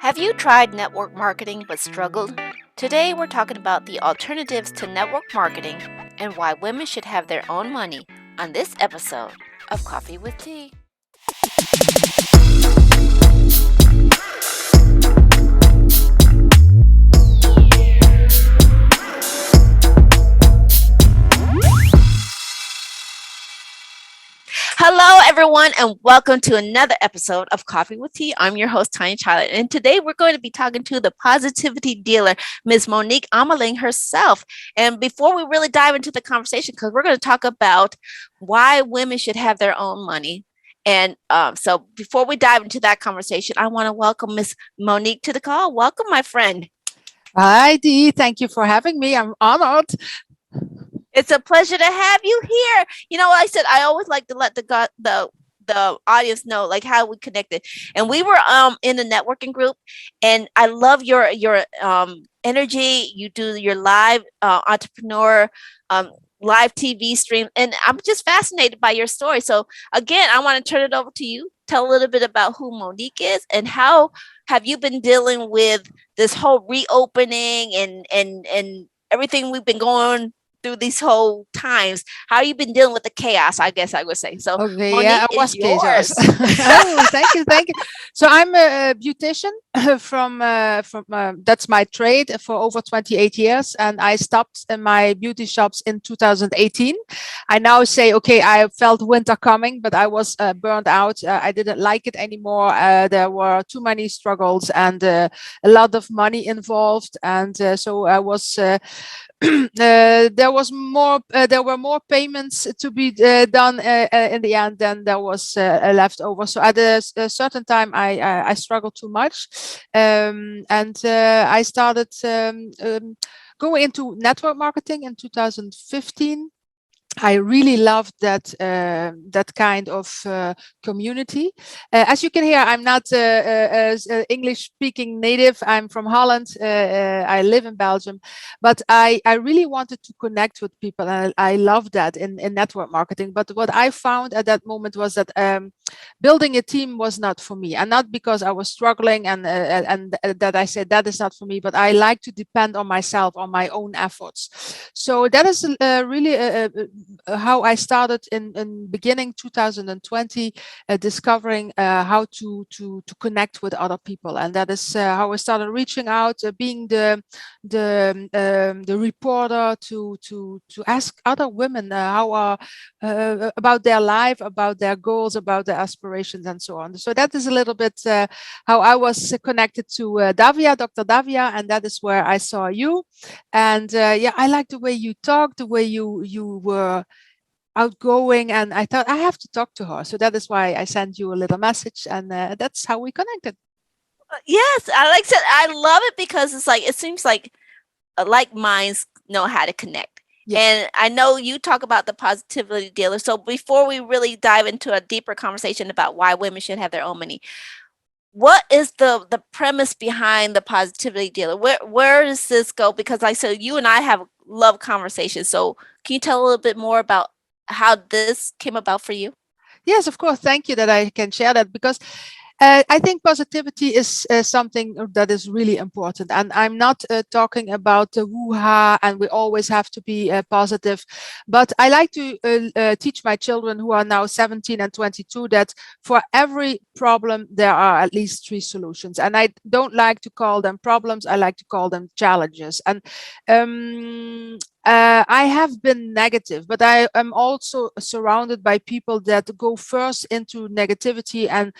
Have you tried network marketing but struggled? Today we're talking about the alternatives to network marketing and why women should have their own money on this episode of Coffee with Tea. Hello, everyone, and welcome to another episode of Coffee with Tea. I'm your host, Tanya Charlotte, and today we're going to be talking to the positivity dealer, Ms. Monique Ameling herself. And before we really dive into the conversation, because we're going to talk about why women should have their own money. And so before we dive into that conversation, I want to welcome Ms. Monique to the call. Welcome, my friend. Hi, Dee. Thank you for having me. I'm honored. It's a pleasure to have you here. You know, I said I always like to let the audience know like how we connected. And we were in the networking group, and I love your energy. You do your live entrepreneur live TV stream, and I'm just fascinated by your story. So again, I want to turn it over to you. Tell a little bit about who Monique is and how have you been dealing with this whole reopening and everything we've been going through these whole times. How you been dealing with the chaos, I guess I would say. So Okay, yeah, Monique I is was chaos. yours. Oh, thank you. So I'm a beautician from that's my trade for over 28 years, and I stopped in my beauty shops in 2018. I now say, okay, I felt winter coming, but I was burned out. I didn't like it anymore. There were too many struggles and a lot of money involved, and so I was. There were more payments to be done in the end than there was left over. So at a certain time, I struggled too much, and I started going into network marketing in 2015. I really loved that kind of community. As you can hear, I'm not as English speaking native. I'm from Holland. I live in Belgium, but I really wanted to connect with people, and I love that in network marketing. But what I found at that moment was that building a team was not for me, and not because I was struggling and that I said that is not for me, but I like to depend on myself, on my own efforts. So that is really how I started in beginning 2020, discovering how to connect with other people, and that is how I started reaching out, being the reporter to ask other women how are about their life, about their goals, about their aspirations, and so on. So that is a little bit how I was connected to Davia, Dr. Davia, and that is where I saw you. And yeah, I like the way you talk, the way you were outgoing, and I thought I have to talk to her. So that is why I sent you a little message, and that's how we connected. Yes, I like said I love it because it's like it seems like minds know how to connect. Yeah. And I know you talk about the positivity dealer. So before we really dive into a deeper conversation about why women should have their own money, what is the premise behind the positivity dealer? Where does this go? Because like I said, you and I have love conversations. So can you tell a little bit more about how this came about for you? Yes, of course. Thank you that I can share that, because I think positivity is something that is really important. And I'm not talking about the woo-ha and we always have to be positive. But I like to teach my children who are now 17 and 22 that for every problem, there are at least three solutions. And I don't like to call them problems. I like to call them challenges. And I have been negative, but I am also surrounded by people that go first into negativity and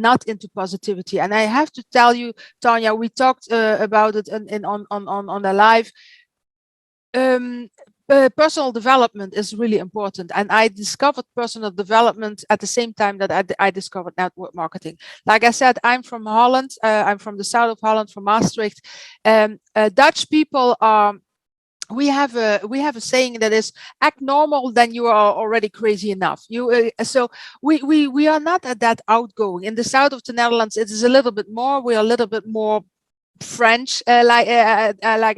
not into positivity. And I have to tell you, Tanya, we talked about it on the live. Personal development is really important, and I discovered personal development at the same time that I discovered network marketing. Like I said, I'm from Holland. I'm from the south of Holland, from Maastricht. Dutch people are. We have a saying that is, act normal, then you are already crazy enough. So we are not that outgoing. In the south of the Netherlands, it is a little bit more. We are a little bit more French, like I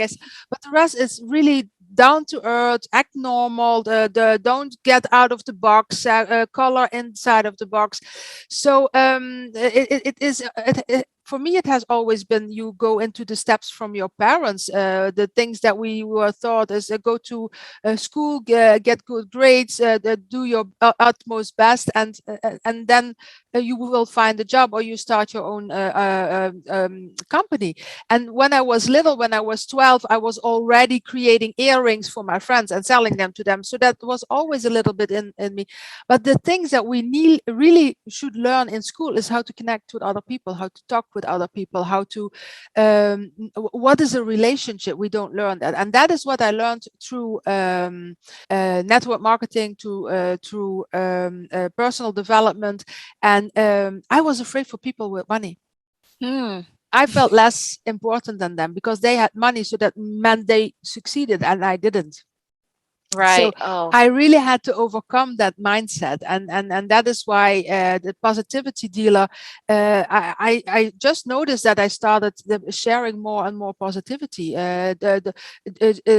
said, but the rest is really down to earth, act normal, the don't get out of the box, color inside of the box. So it is for me, it has always been you go into the steps from your parents. The things that we were taught is go to school, get good grades, do your utmost best, and then you will find a job or you start your own company. And when I was little, when I was 12, I was already creating earrings for my friends and selling them to them. So that was always a little bit in me. But the things that we need really should learn in school is how to connect with other people, how to talk with other people, how to what is a relationship. We don't learn that, and that is what I learned through network marketing, through personal development. And I was afraid for people with money. Hmm. I felt less important than them because they had money, so that meant they succeeded and I didn't. So Right. Oh. I really had to overcome that mindset, and that is why the positivity dealer. I just noticed that I started sharing more and more positivity.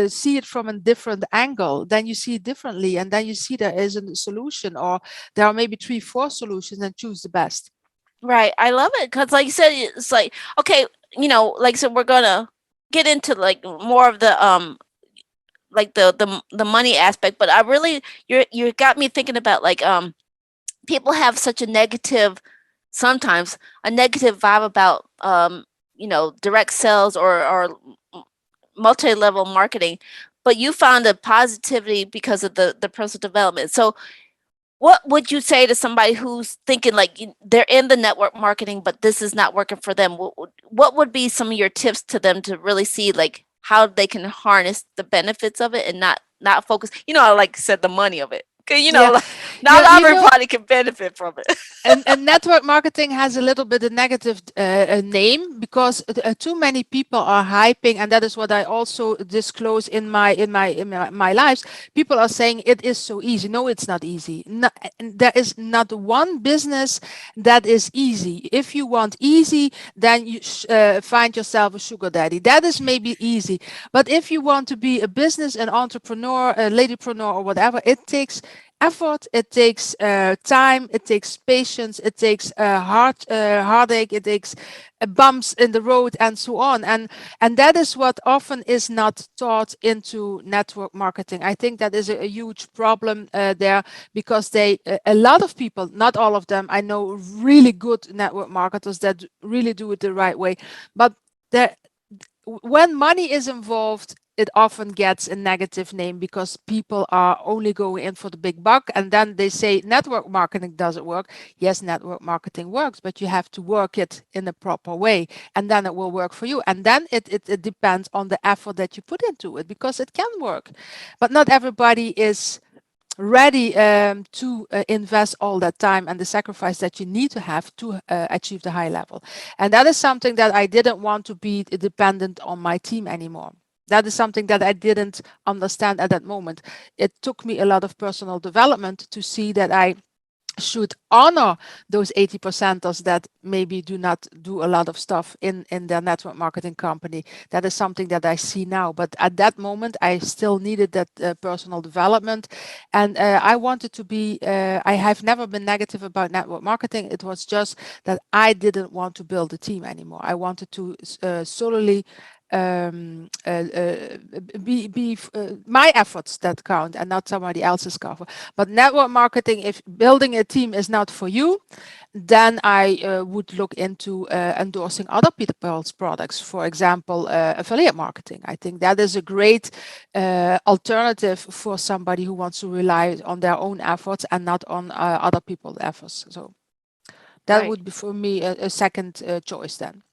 See it from a different angle, then you see it differently, and then you see there is a solution, or there are maybe 3, 4 solutions, and choose the best. Right. I love it because, like you said, it's like, okay, like I said, we're gonna get into like more of the like the money aspect, but I really you got me thinking about like people have such a negative, sometimes a negative vibe about direct sales or multi-level marketing, but you found a positivity because of the personal development. So what would you say to somebody who's thinking like they're in the network marketing, but this is not working for them? What would be some of your tips to them to really see like how they can harness the benefits of it and not focus, like I said, the money of it? Because Yeah, not yeah, everybody can benefit from it. and network marketing has a little bit a negative name because too many people are hyping, and that is what I also disclose in my lives. People are saying it is so easy. No, it's not easy. No, there is not one business that is easy. If you want easy, then you find yourself a sugar daddy. That is maybe easy, but if you want to be a business, an entrepreneur, a ladypreneur, or whatever, it takes effort, it takes time, it takes patience, it takes heartache, it takes bumps in the road, and so on. And that is what often is not taught into network marketing. I think that is a huge problem there, because a lot of people, not all of them, I know really good network marketers that really do it the right way, but there when money is involved, it often gets a negative name because people are only going in for the big buck. And then they say network marketing doesn't work. Yes, network marketing works, but you have to work it in a proper way, and then it will work for you. And then it depends on the effort that you put into it, because it can work. But not everybody is ready to invest all that time and the sacrifice that you need to have to achieve the high level. And that is something that I didn't want to be dependent on my team anymore. That is something that I didn't understand at that moment. It took me a lot of personal development to see that I should honor those 80%ers that maybe do not do a lot of stuff in their network marketing company. That is something that I see now. But at that moment, I still needed that personal development. And I wanted to be, I have never been negative about network marketing. It was just that I didn't want to build a team anymore. I wanted to solely be my efforts that count, and not somebody else's cover. But network marketing, if building a team is not for you, then I would look into endorsing other people's products. For example, affiliate marketing. I think that is a great alternative for somebody who wants to rely on their own efforts and not on other people's efforts. So that Right. would be for me a second choice then.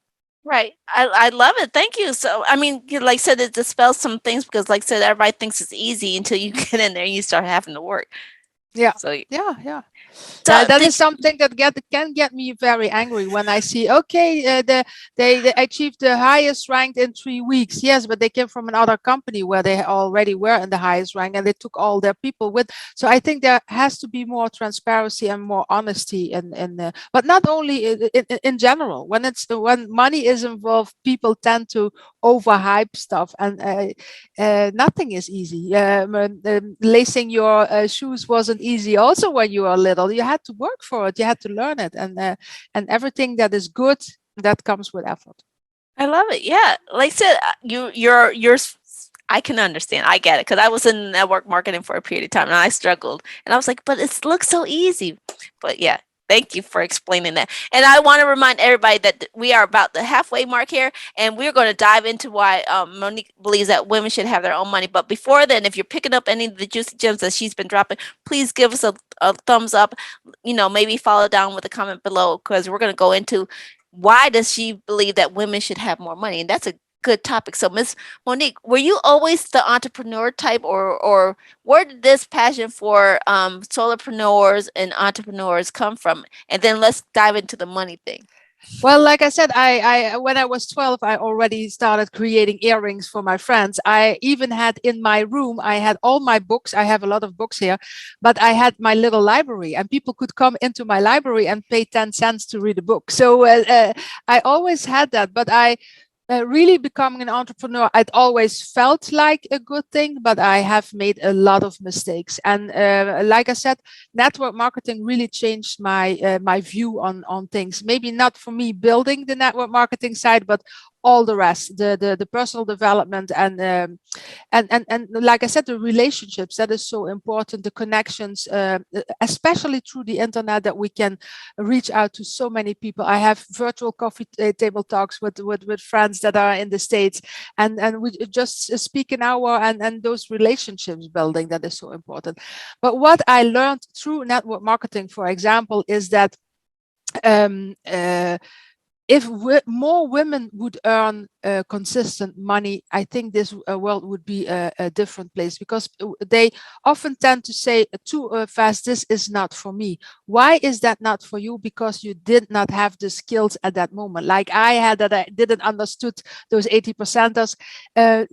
Right. I love it. Thank you. So, I mean, like I said, it dispels some things because, like I said, everybody thinks it's easy until you get in there and you start having to work. Yeah, So, yeah. so That did is something that can get me very angry when I see, okay, they achieved the highest rank in 3 weeks. Yes, but they came from another company where they already were in the highest rank, and they took all their people with. So I think there has to be more transparency and more honesty, but not only in general. When money is involved, people tend to overhype stuff, and nothing is easy. Lacing your shoes wasn't easy. Also, when you were little, you had to work for it. You had to learn it, and everything that is good That comes with effort. I love it. Yeah, like I said, I can understand. I get it because I was in network marketing for a period of time and I struggled, and I was like, but it looks so easy. But yeah, thank you for explaining that. And I want to remind everybody that we are about the halfway mark here, and we're going to dive into why Monique believes that women should have their own money. But before then, if you're picking up any of the juicy gems that she's been dropping, please give us a thumbs up. Maybe follow down with a comment below because we're going to go into why does she believe that women should have more money? And that's a good topic. So, Miss Monique, were you always the entrepreneur type, or where did this passion for solopreneurs and entrepreneurs come from? And then let's dive into the money thing. Well, like I said, I when I was 12, I already started creating earrings for my friends. I even had in my room, I had all my books. I have a lot of books here, but I had my little library, and people could come into my library and pay 10 cents to read a book. So I always had that, but I really becoming an entrepreneur, I'd always felt like a good thing, but I have made a lot of mistakes. And like I said, network marketing really changed my view on things. Maybe not for me building the network marketing side, but all the rest, the personal development and like I said, the relationships, that is so important. The connections, especially through the internet, that we can reach out to so many people. I have virtual coffee table talks with friends that are in the States, and we just speak an hour, and those relationships building, that is so important. But what I learned through network marketing, for example, is that um, uh, if more women would earn consistent money, I think this world would be a different place, because they often tend to say too fast, this is not for me. Why is that not for you? Because you did not have the skills at that moment, like I had, that I didn't understood those 80%ers.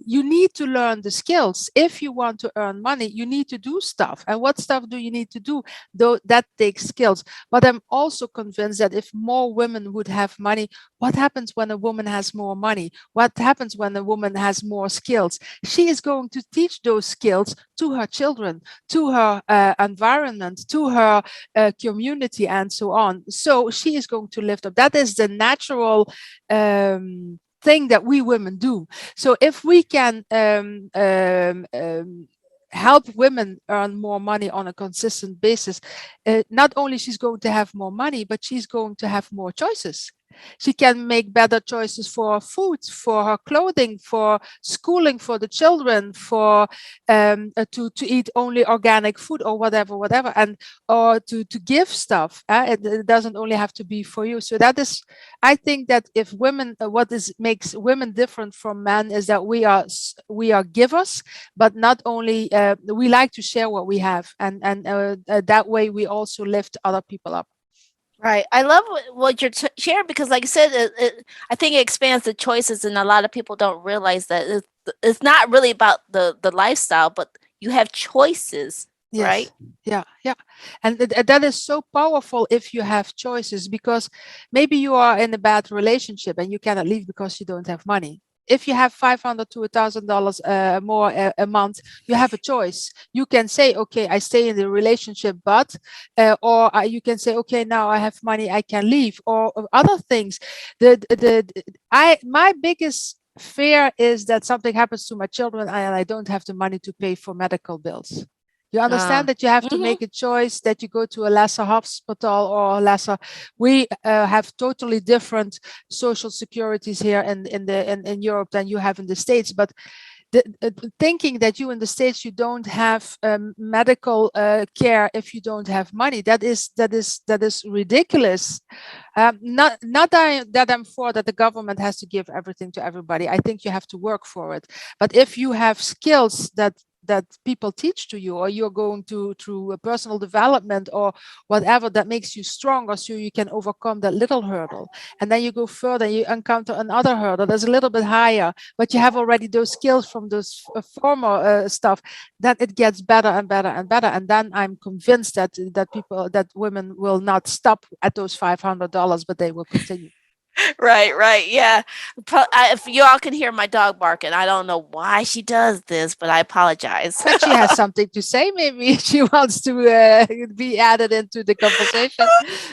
You need to learn the skills. If you want to earn money, you need to do stuff. And what stuff do you need to do? Though that takes skills. But I'm also convinced that if more women would have money, what happens when a woman has more money? What happens when a woman has more skills? She is going to teach those skills to her children, to her environment, to her community, and so on. So she is going to lift up. That is the natural thing that we women do. So if we can help women earn more money on a consistent basis, not only she's going to have more money, but she's going to have more choices. She can make better choices for her food, for her clothing, for schooling for the children, for to eat only organic food or whatever, and or to give stuff. It doesn't only have to be for you. So that is, I think that if women, what is makes women different from men is that we are givers, but not only we like to share what we have, and that way we also lift other people up. Right. I love what you're sharing because, like I said, I think it expands the choices, and a lot of people don't realize that it's not really about the lifestyle, but you have choices, right? Yes. Yeah. Yeah. And that is so powerful if you have choices, because maybe you are in a bad relationship and you cannot leave because you don't have money. If you have $500 to $1,000 more a month, you have a choice. You can say, okay, I stay in the relationship, but, or you can say, okay, now I have money, I can leave, or other things. My biggest fear is that something happens to my children and I don't have the money to pay for medical bills. You understand that you have to Mhm. make a choice, that you go to a lesser hospital or a lesser. We have totally different social securities here in Europe than you have in the States. But thinking that you in the States you don't have medical care if you don't have money, that is ridiculous. Not that I'm for that the government has to give everything to everybody. I think you have to work for it. But if you have skills that people teach to you, or you're going to through a personal development or whatever that makes you stronger, so you can overcome that little hurdle, and then you go further, you encounter another hurdle that's a little bit higher, but you have already those skills from those former stuff, then it gets better and better and better. And then I'm convinced that women will not stop at those $500, but they will continue. Right, right. Yeah. If you all can hear my dog barking, I don't know why she does this, but I apologize. But she has something to say. Maybe she wants to be added into the conversation.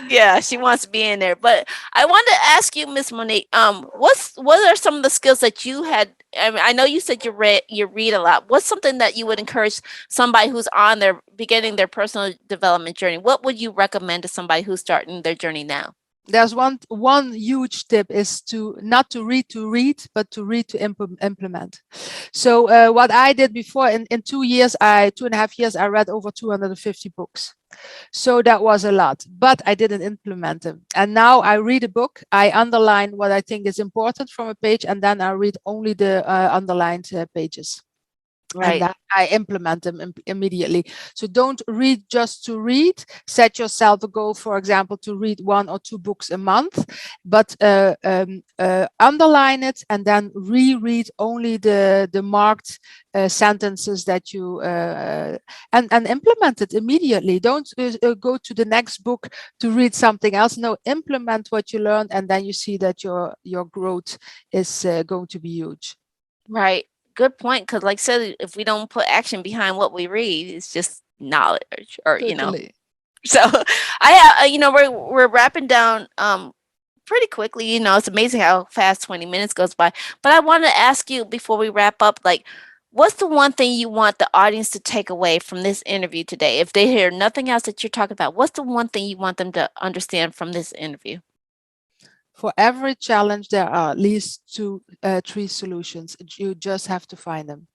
Yeah, she wants to be in there. But I wanted to ask you, Miss Monique, what are some of the skills that you had? I mean, I know you said you read a lot. What's something that you would encourage somebody who's on their beginning their personal development journey? What would you recommend to somebody who's starting their journey now? There's one huge tip is to not to read, but to read to implement. So what I did before in 2 years, I 2.5 years, I read over 250 books. So that was a lot, but I didn't implement them. And now I read a book, I underline what I think is important from a page, and then I read only the underlined pages. And Right. that I implement them immediately. So don't read just to read. Set yourself a goal, for example, to read 1 or 2 books a month, but underline it and then reread only the marked sentences that you and implement it immediately. Don't go to the next book to read something else. No, implement what you learned, and then you see that your growth is going to be huge. Right. Good point. Because, like I said, if we don't put action behind what we read, it's just knowledge, or. Totally. So, I have, we're wrapping down pretty quickly. It's amazing how fast 20 minutes goes by. But I want to ask you before we wrap up, like, what's the one thing you want the audience to take away from this interview today? If they hear nothing else that you're talking about, what's the one thing you want them to understand from this interview? For every challenge, there are at least 3 solutions. You just have to find them.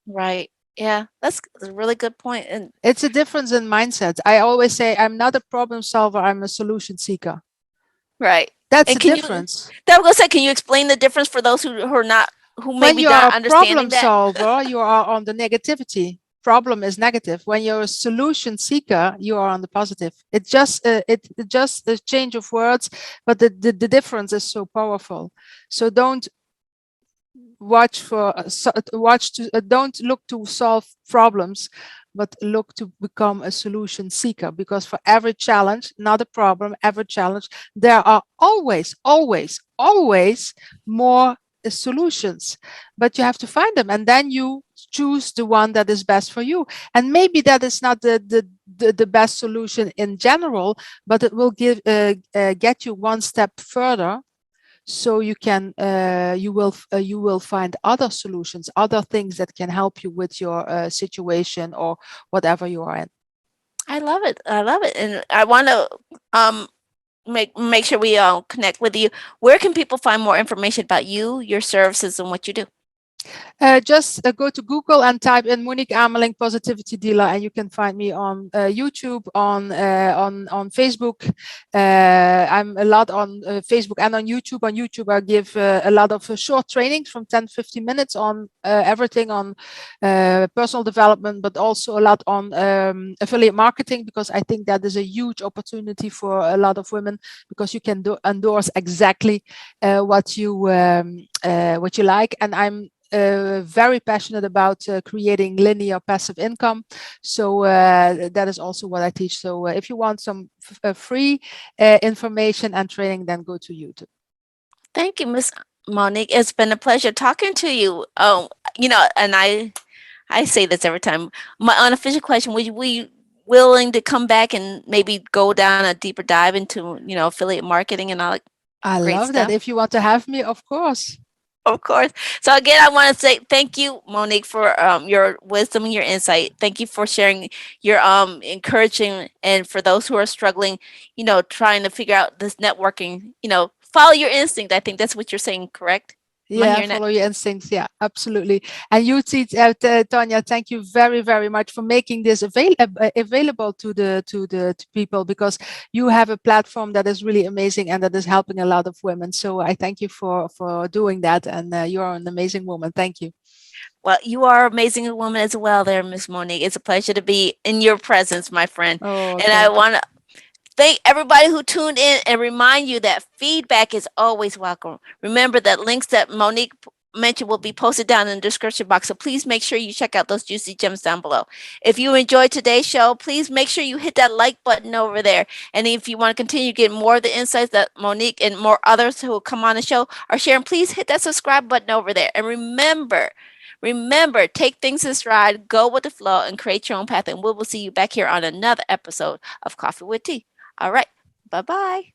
Right. Yeah, that's a really good point. And It's a difference in mindset. I always say I'm not a problem solver, I'm a solution seeker. right. That's And a can you difference. that was gonna say, can you explain the difference for those who are not who When maybe you are not a understanding problem that? solver, you are on the negativity. Problem is negative. When you're a solution seeker, you are on the positive. It just a change of words, but the difference is so powerful. So don't don't look to solve problems, but look to become a solution seeker, because for every challenge, not a problem, every challenge, there are always more solutions, but you have to find them, and then you choose the one that is best for you. And maybe that is not the best solution in general, but it will get you one step further, so you will find other solutions, other things that can help you with your situation or whatever you are in. I love it. I love it. And I want to um make sure we connect with you. Where can people find more information about you, your services, and what you do? Just go to Google and type in Monique Ameling Positivity Dealer, and you can find me on YouTube, on Facebook. I'm a lot on Facebook and on YouTube. On YouTube, I give a lot of short trainings from 10-15 minutes on everything on personal development, but also a lot on affiliate marketing, because I think that is a huge opportunity for a lot of women, because you can endorse exactly what you like. And I'm very passionate about creating linear passive income. So that is also what I teach. So if you want some free information and training, then go to YouTube. Thank you, Miss Monique. It's been a pleasure talking to you. And I say this every time. My unofficial question: would you be willing to come back and maybe go down a deeper dive into affiliate marketing and all that I great love that. stuff? If you want to have me, of course. Of course. So again, I want to say thank you, Monique, for your wisdom and your insight. Thank you for sharing your encouraging, and for those who are struggling, trying to figure out this networking, follow your instinct. I think that's what you're saying, correct? Am I Yeah, hearing that? follow your instincts. Yeah, absolutely. And you, Tanya, thank you very, very much for making this available to people, because you have a platform that is really amazing and that is helping a lot of women. So I thank you for doing that, and you are an amazing woman. Thank you. Well, you are an amazing woman as well, there, Miss Monique. It's a pleasure to be in your presence, my friend. Oh, And I thank you. want to thank everybody who tuned in and remind you that feedback is always welcome. Remember that links that Monique mentioned will be posted down in the description box. So please make sure you check out those juicy gems down below. If you enjoyed today's show, please make sure you hit that like button over there. And if you want to continue getting more of the insights that Monique and more others who will come on the show are sharing, please hit that subscribe button over there. And remember, take things in stride, go with the flow, and create your own path. And we will see you back here on another episode of Coffee with Tea. All right. Bye bye.